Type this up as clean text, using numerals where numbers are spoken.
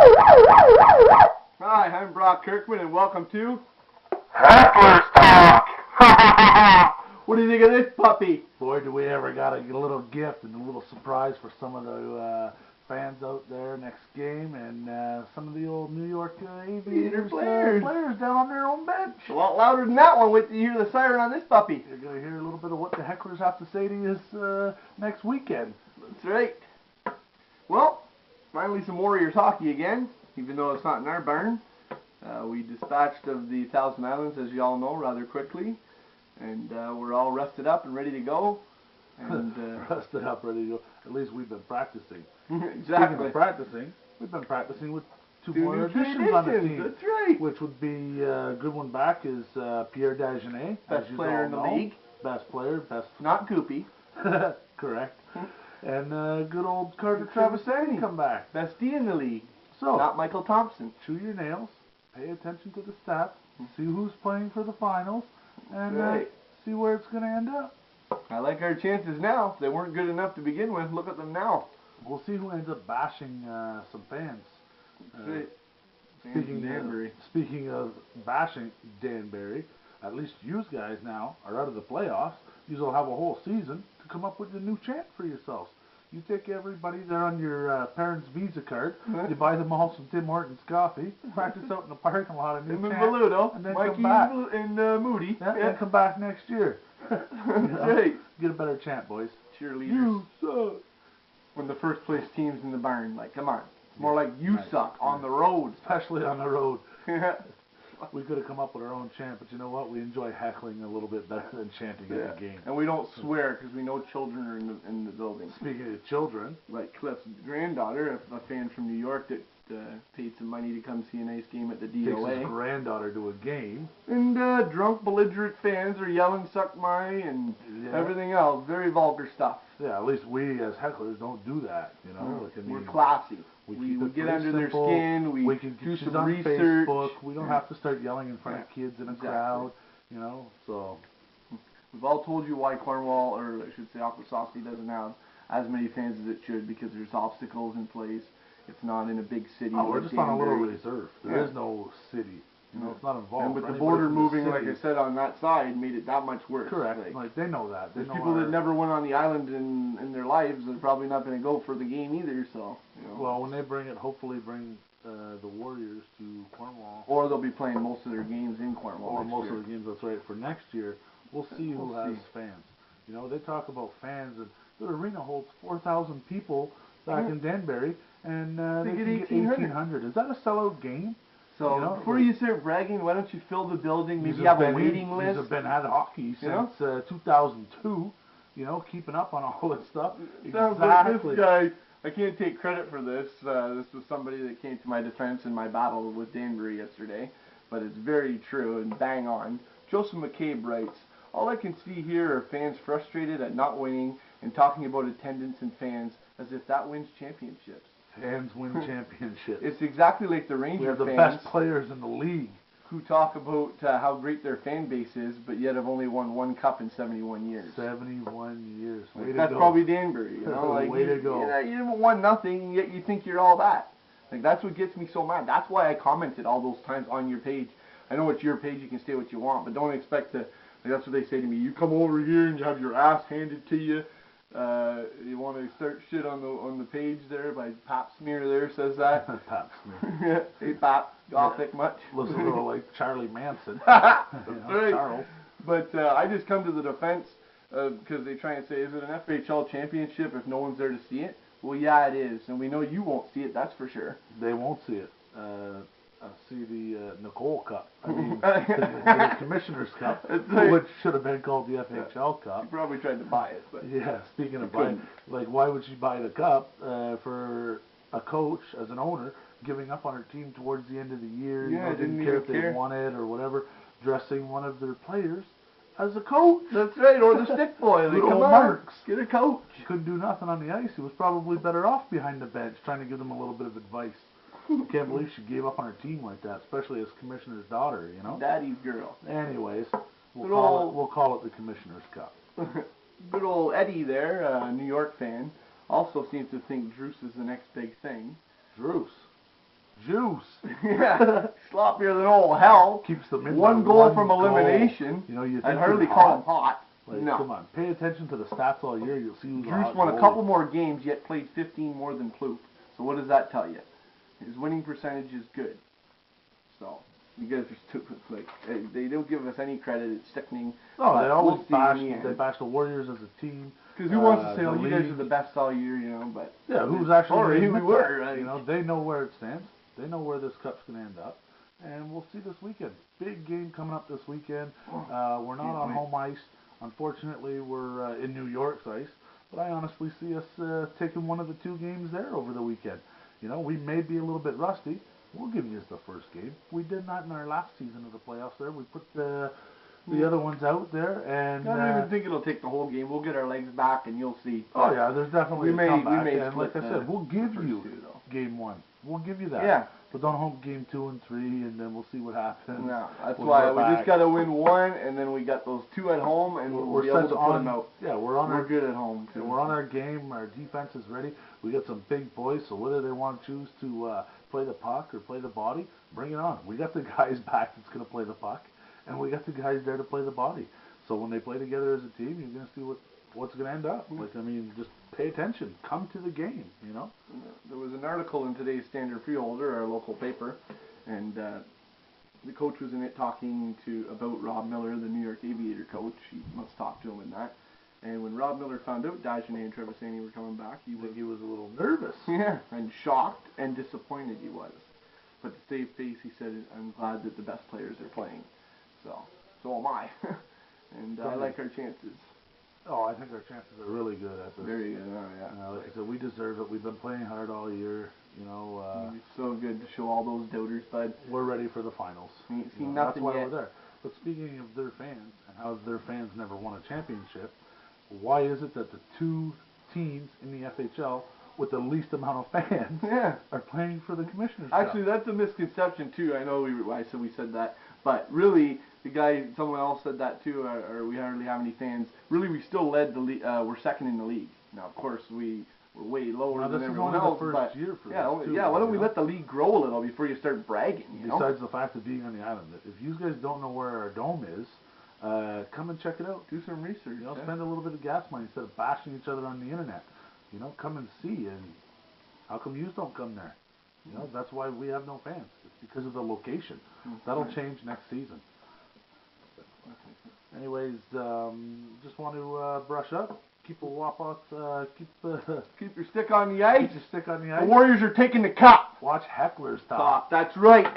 Hi, I'm Brock Kirkman, and welcome to Heckler's Talk! What do you think of this puppy? Boy, do we ever got a little gift and a little surprise for some of the fans out there next game, and some of the old New York Aviators players down on their own bench. A lot louder than that one. Wait till you hear the siren on this puppy. You're going to hear a little bit of what the Hecklers have to say to you next weekend. That's right. Well, finally some Warriors hockey again, even though it's not in our barn. We dispatched of the Thousand Islands, as you all know, rather quickly. And we're all rested up and ready to go. And rested up, ready to go. At least we've been practicing. Exactly. Speaking of practicing, we've been practicing with two more additions on the team. That's right. Which would be a good one back is Pierre Dagenet. Best player in the league. Best player, best. Not Goopy. Correct. And good old Carter Travisani come back. Best D in the league. So not Michael Thompson. Chew your nails. Pay attention to the stats. See who's playing for the finals. And see where it's going to end up. I like our chances now. If they weren't good enough to begin with, look at them now. We'll see who ends up bashing some fans. Speaking of bashing Danbury, at least you guys now are out of the playoffs. You will have a whole season to come up with a new chant for yourselves. You take everybody there on your parents' Visa card. You buy them all some Tim Hortons coffee. Practice out in the parking lot a new chant. And then Mikey come back. and Moody. And come back next year. That's right. Get a better chant, boys. Cheerleaders. You suck. When the first place team's in the barn, like, come on. It's more like you suck on the road. Especially on the road. We could have come up with our own chant, but you know what? We enjoy heckling a little bit better than chanting at the game. And we don't swear because we know children are in the building. Speaking of children, like Cliff's granddaughter, a fan from New York that paid some money to come see a nice game at the DOA. Takes his granddaughter to a game. And drunk, belligerent fans are yelling "suck my" and everything else. Very vulgar stuff. Yeah, at least we as hecklers don't do that. You know, like, we're classy. We get under their skin. We can do some on research. Facebook. We don't have to start yelling in front of kids in a crowd. You know, so we've all told you why Cornwall, or I should say Akwesasne, doesn't have as many fans as it should, because there's obstacles in place. It's not in a big city. Oh, we're just on a little reserve. There is no city. You know, it's not involved. And with the border moving, like I said, on that side, made it that much worse. Correct. Like they know that. There's people that never went on the island in their lives. They're probably not going to go for the game either. So. You know. Well, when they bring it, hopefully bring the Warriors to Cornwall. Or they'll be playing most of their games in Cornwall. Or most of the games. That's right. For next year, we'll see who has fans. You know, they talk about fans, and the arena holds 4,000 people back in Danbury, and they can get 1,800. Is that a sellout game? So, before you start bragging, why don't you fill the building, maybe have a waiting list? These have been at hockey since 2002, you know, keeping up on all this stuff. Sounds like this guy, I can't take credit for this. This was somebody that came to my defense in my battle with Danbury yesterday, but it's very true and bang on. Joseph McCabe writes, all I can see here are fans frustrated at not winning and talking about attendance and fans as if that wins championships. Fans win championships. It's exactly like the Ranger fans. We have the best players in the league. Who talk about how great their fan base is, but yet have only won one cup in 71 years. 71 years. Way to go. That's probably Danbury. You know, like, way to go. You haven't won nothing, and yet you think you're all that. Like, that's what gets me so mad. That's why I commented all those times on your page. I know it's your page, you can say what you want, but don't expect to. Like, that's what they say to me. You come over here and you have your ass handed to you. You want to start shit on the page there by Pap Smear there says that. Pap Smear. Hey Pap, Gothic much? Looks a little like Charlie Manson. That's right. Charles. But I just come to the defense because they try and say, is it an FHL championship if no one's there to see it? Well, yeah, it is, and we know you won't see it. That's for sure. They won't see it. See the Nicole Cup. I mean, the Commissioner's Cup, which should have been called the FHL Cup. She probably tried to buy it, but yeah. Speaking of buying, like, why would she buy the cup for a coach as an owner giving up on her team towards the end of the year? Yeah, didn't care if they won it or whatever. Dressing one of their players as a coach. That's right, or the stick boy. Like, come on, Marks, get a coach. He couldn't do nothing on the ice. He was probably better off behind the bench, trying to give them a little bit of advice. Can't believe she gave up on her team like that, especially as commissioner's daughter, you know. Daddy's girl. Anyways, we'll call it the Commissioner's Cup. Good old Eddie there, a New York fan, also seems to think Drews is the next big thing. Drews. juice. Yeah, sloppier than all hell. Keeps them in One by goal one from goal. elimination. You know, you think I'd hardly he's call him hot. Like, No. come on, pay attention to the stats all year. You'll see who's a Drew's hot won a goalie. couple more games, yet played 15 more than Plouffe. So what does that tell you? His winning percentage is good. So you guys are stupid. Like they don't give us any credit. It's sickening. No, But they always we'll see in the they end. bash the Warriors as a team. Because who wants to say, the oh, you guys league. are the best all year, you know? But Yeah, who's actually sorry, gonna we admit were. that? Right? You know, they know where it stands. They know where this cup's going to end up. And we'll see this weekend. Big game coming up this weekend. We're not on home ice. Unfortunately, we're in New York's ice. But I honestly see us taking one of the two games there over the weekend. You know, we may be a little bit rusty. We'll give you the first game. We did that in our last season of the playoffs there. We put the other ones out there. And I don't even think it'll take the whole game. We'll get our legs back and you'll see. oh, yeah, there's definitely We a may- comeback. we may And like I split said, we'll give first you two, though. game one. We'll give you that. Yeah. But don't hope game 2 and 3, and then we'll see what happens. No, that's when why we're we back. just got to win one, and then we got those two at home, and we'll be able set to put them out. Yeah, we're on We're our good at home, too. we're on our game. Our defense is ready. We got some big boys, so whether they want to choose to play the puck or play the body, bring it on. We got the guys back that's going to play the puck, and we got the guys there to play the body. So when they play together as a team, you're going to see what's going to end up. Like, I mean, just pay attention. Come to the game, you know? There was an article in today's Standard Freeholder, our local paper, and the coach was in it talking about Rob Miller, the New York Aviator coach. He must talk to him in that. And when Rob Miller found out Dagenet and Trevor Sandy were coming back, he was a little nervous. yeah, and shocked and disappointed he was. But to save face, he said, "I'm glad that the best players are playing." So am I. And I like our chances. Oh, I think our chances are really good at this. Very good. Oh, yeah. Like I said, we deserve it. We've been playing hard all year. You know, It's so good to show all those doubters, bud. we're ready for the finals. Ain't You seen know, nothing that's why yet. we're there. But speaking of their fans and how their fans never won a championship, why is it that the two teams in the FHL with the least amount of fans Yeah. are playing for the Commissioner's Actually, Cup? that's a misconception too. I know we said that, but really, someone else said that too. Or we hardly have any fans. Really, we still led the league. We're second in the league. Now, of course, we're way lower Now, than this is everyone only the else. first But year for yeah, this, too, yeah. Why don't we you know? let the league grow a little before you start bragging? You know? Besides the fact of being on the island, if you guys don't know where our dome is, come and check it out. Do some research. You know, yeah. spend a little bit of gas money instead of bashing each other on the internet. You know, come and see. And how come you don't come there? You know, that's why we have no fans. It's because of the location. That'll change next season. Anyways, just want to brush up. Keep a wop off. Keep your stick on the ice. Keep your stick on the The ice. Warriors are taking the cup. Watch Heckler's top. That's right.